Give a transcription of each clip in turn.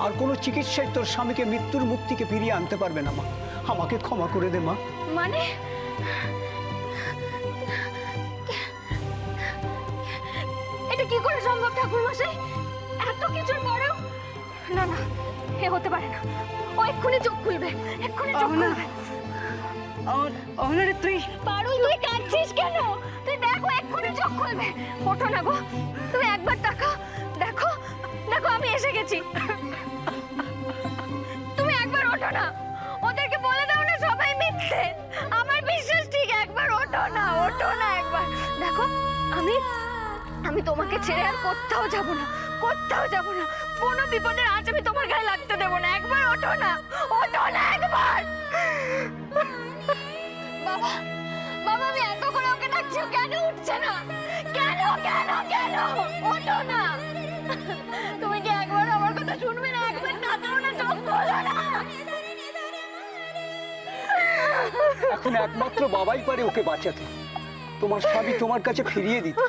আর কোনো চিকিৎসায় তোর স্বামীকে মৃত্যুর মুখ থেকে ফিরিয়ে আনতে পারবে না মা। আমাকে ক্ষমা করে দে মা। মানে এটা কি করে সম্ভব ঠাকুর মশাই? এত কিছুর পরেও? না না, এ হতে পারে না। ও এক্ষুনি চোখ খুলবে, এক্ষুনি চোখ খুলবে। অহনারে তুই পারুল, তুই কাঁদছিস কেন? তুই দেখো, এক্ষুনি চোখ খুলবে। ওঠো না গো, তুমি একবার তাকাও। দেখো দেখো, আমি এসে গেছি। তুমি একবার ওঠো না, ওদেরকে বলে দাও না সবাই মিথ্যে। আমার বিশ্বাস ঠিক, একবার ওঠো না, ওঠো না একবার। দেখো, আমি তোমাকে ছেড়ে আর কোথাও যাব না, কোথাও যাব না। কোনো বিপদের আজ আমি তোমার গায়ে লাগতে দেবো না। একবার ওঠো না, ওঠো না একবার। বাবা, বাবা, আমি এত করে ওকে ডাকছি, ও কেন উঠছে না? কেন কেন কেন? ওঠো না। তুমি কি একবার আমার কথা শুনবে না? একবার তাকাও না, চোখ খোলো না। এখন একমাত্র বাবাই পারে ওকে বাঁচাতে, তোমার স্বামী তোমার কাছে ফিরিয়ে দিতে।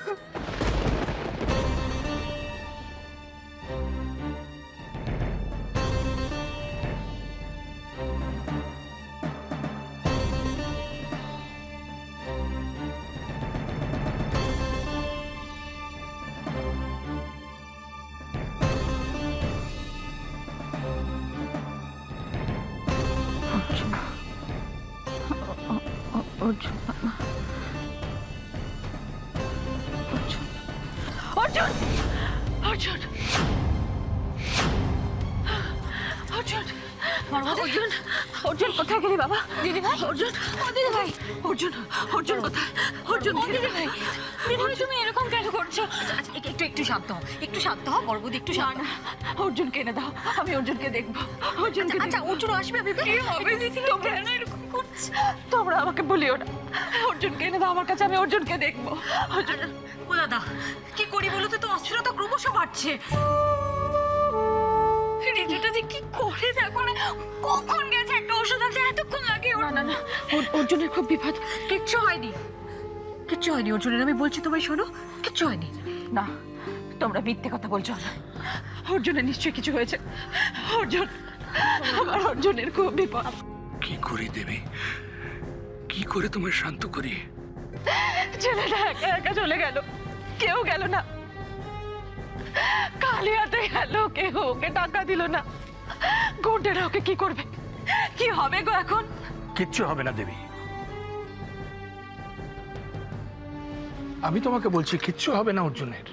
অর্জুন অর্জুন অর্জুন অর্জুন অর্জুন অর্জুন কোথায় গেলি বাবা? দিদি ভাই, অর্জুন, ও দিদি ভাই, অর্জুন অর্জুন কোথায়? অর্জুন, দিদি ভাই, দিদি ভাই, তুমি এরকম কেন করছো? একটু একটু শান্ত হও, একটু শান্ত হও বড়বুদি, একটু শান্ত। না, অর্জুনকে এনে দাও, আমি অর্জুনকে দেখবো। অর্জুনকে, আচ্ছা অর্জুন আসবে, কি হবে দিদি? তোমরা এরকম করছো, তোমরা আমাকে বলিও না। অর্জুনকে এনে দাও আমার কাছে, আমি অর্জুনকে দেখবো। অর্জুন, ও দাদা, কি করি বলো তো? অস্থিরতা ক্রমশ বাড়ছে। রিজুটা যে কি করে দেখো না, কখন গেছে? একটা ওষুধ আছে, এতক্ষণ লাগে? না না না, অর্জুনের খুব বিপদ। কিচ্ছু হয়নি, কিচ্ছু হয়নি অর্জুনের, আমি বলছি তোমায়, শোনো, কিচ্ছু হয়নি। না, তোমরা মিথ্যে কথা বলছো না। অর্জুনের নিশ্চয়ই কিছু হয়েছে। অর্জুন, আমার অর্জুনের খুব বিপদ। কি করি দেবী, কি করে তোমায় শান্ত করি? ছেলেটা একা একা চলে গেল, কেউ গেল না। খালি হাতে গেল, কেউ ওকে টাকা দিল না। গুন্ডেরা ওকে কি করবে? কি হবে গো এখন? কিচ্ছু হবে না দেবী, আমি তোমাকে বলছি কিচ্ছু হবে না অর্জুনের।